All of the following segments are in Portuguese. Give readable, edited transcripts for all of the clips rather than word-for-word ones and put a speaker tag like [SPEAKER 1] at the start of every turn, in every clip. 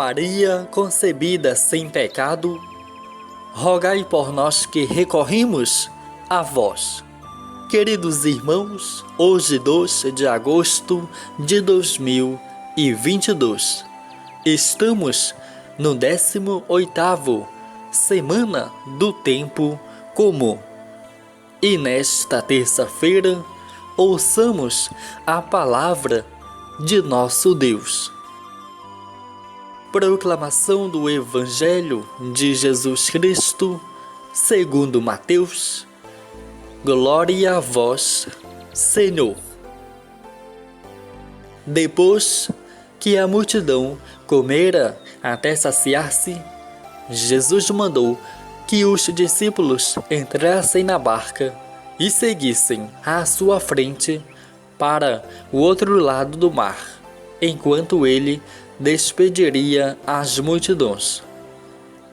[SPEAKER 1] Maria, concebida sem pecado, rogai por nós que recorremos a vós. Queridos irmãos, hoje 2 de agosto de 2022, estamos no 18º Semana do Tempo Comum. E nesta terça-feira, ouçamos a palavra de nosso Deus. Proclamação do Evangelho de Jesus Cristo, segundo Mateus. Glória a vós, Senhor. Depois que a multidão comera até saciar-se, Jesus mandou que os discípulos entrassem na barca e seguissem à sua frente para o outro lado do mar, enquanto ele despediria as multidões.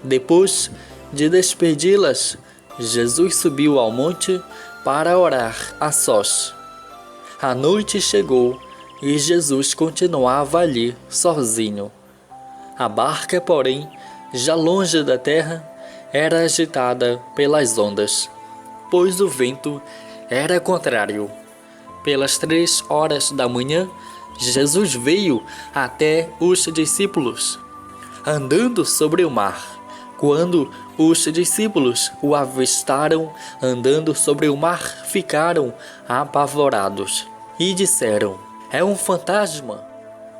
[SPEAKER 1] Depois de despedi-las, Jesus subiu ao monte para orar a sós. A noite chegou e Jesus continuava ali sozinho. A barca, porém, já longe da terra, era agitada pelas ondas, pois o vento era contrário. Pelas 3 horas da manhã, Jesus veio até os discípulos, andando sobre o mar. Quando os discípulos o avistaram andando sobre o mar, ficaram apavorados e disseram: "É um fantasma!"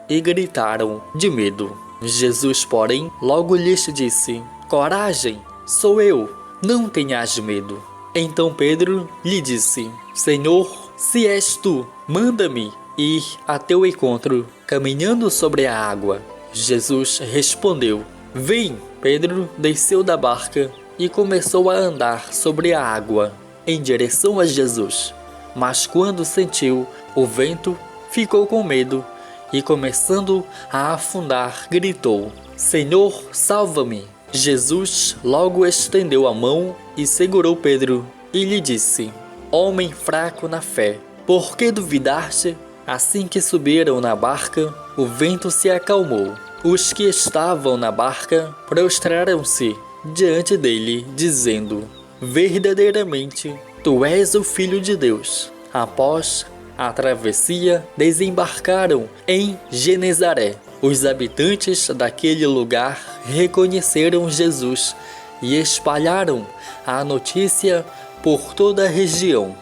[SPEAKER 1] e gritaram de medo. Jesus, porém, logo lhes disse: "Coragem, sou eu, não tenhas medo." Então Pedro lhe disse: "Senhor, se és tu, manda-me ir a teu encontro, caminhando sobre a água." Jesus respondeu: "Vem." Pedro desceu da barca e começou a andar sobre a água, em direção a Jesus. Mas quando sentiu o vento, ficou com medo e, começando a afundar, gritou: "Senhor, salva-me!" Jesus logo estendeu a mão e segurou Pedro e lhe disse: "Homem fraco na fé, por que duvidaste?" Assim que subiram na barca, o vento se acalmou. Os que estavam na barca prostraram-se diante dele, dizendo: "Verdadeiramente, tu és o Filho de Deus." Após a travessia, desembarcaram em Genezaré. Os habitantes daquele lugar reconheceram Jesus e espalharam a notícia por toda a região.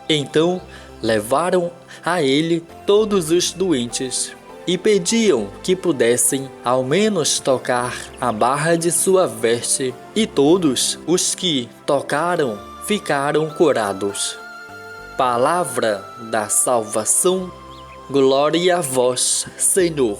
[SPEAKER 1] Então, levaram a ele todos os doentes e pediam que pudessem ao menos tocar a barra de sua veste, e todos os que tocaram ficaram curados. Palavra da salvação, glória a vós, Senhor.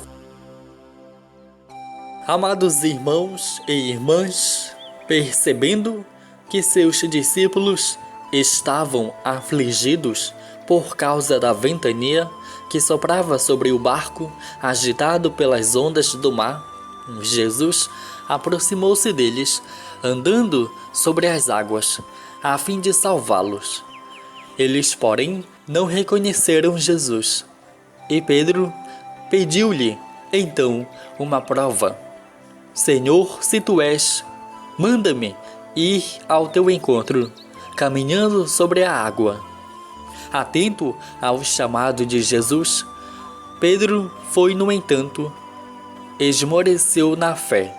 [SPEAKER 1] Amados irmãos e irmãs, percebendo que seus discípulos estavam afligidos por causa da ventania que soprava sobre o barco, agitado pelas ondas do mar, Jesus aproximou-se deles, andando sobre as águas, a fim de salvá-los. Eles, porém, não reconheceram Jesus. E Pedro pediu-lhe, então, uma prova: "Senhor, se tu és, manda-me ir ao teu encontro, caminhando sobre a água." Atento ao chamado de Jesus, Pedro foi, no entanto, esmoreceu na fé,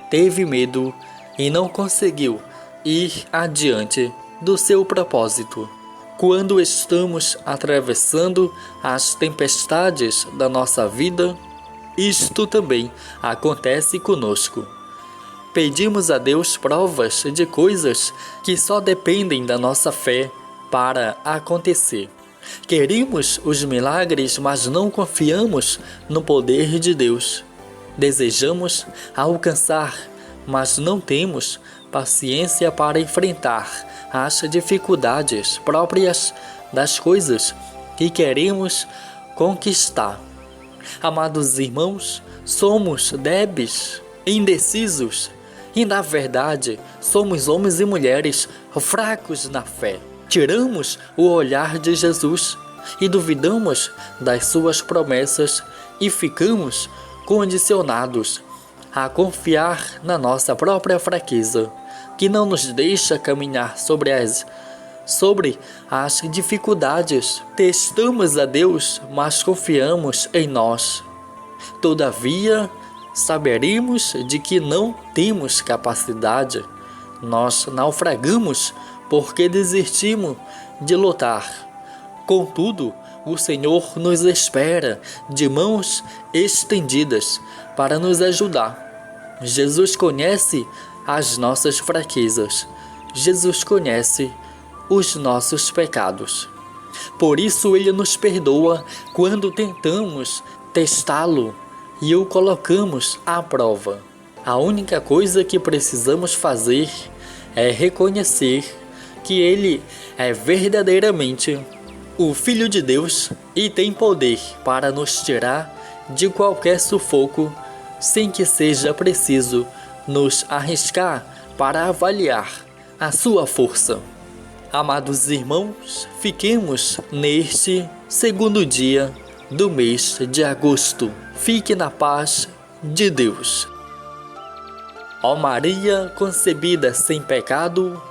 [SPEAKER 1] teve medo e não conseguiu ir adiante do seu propósito. Quando estamos atravessando as tempestades da nossa vida, isto também acontece conosco. Pedimos a Deus provas de coisas que só dependem da nossa fé para acontecer. Queremos os milagres, mas não confiamos no poder de Deus. Desejamos alcançar, mas não temos paciência para enfrentar as dificuldades próprias das coisas que queremos conquistar. Amados irmãos, somos débeis, indecisos e, na verdade, somos homens e mulheres fracos na fé. Tiramos o olhar de Jesus e duvidamos das suas promessas e ficamos condicionados a confiar na nossa própria fraqueza, que não nos deixa caminhar sobre as dificuldades. Testamos a Deus, mas confiamos em nós. Todavia, saberemos de que não temos capacidade. Nós naufragamos porque desistimos de lutar. Contudo, o Senhor nos espera de mãos estendidas para nos ajudar. Jesus conhece as nossas fraquezas. Jesus conhece os nossos pecados. Por isso Ele nos perdoa quando tentamos testá-lo e o colocamos à prova. A única coisa que precisamos fazer é reconhecer que Ele é verdadeiramente o Filho de Deus e tem poder para nos tirar de qualquer sufoco sem que seja preciso nos arriscar para avaliar a sua força. Amados irmãos, fiquemos neste segundo dia do mês de agosto. Fique na paz de Deus. Ó Maria concebida sem pecado,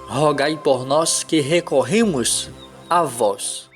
[SPEAKER 1] rogai por nós que recorremos a vós.